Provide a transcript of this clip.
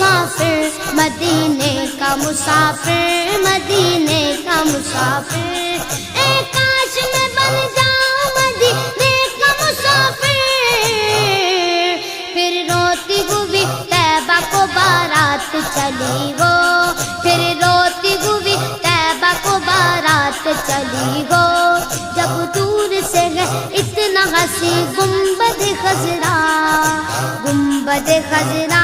मुसाफिर, मदीने का मुसाफिर, मदीने का मुसाफिर। ए काश मैं बन जाऊं मदीने का मुसाफिर। फिर रोती हुई तैबा को बारात चली हो, फिर रोती हुई तैबा को बारात चली हो। जब दूर से गए इतना हंसी गुंबद खजरा, गुंबद खजरा।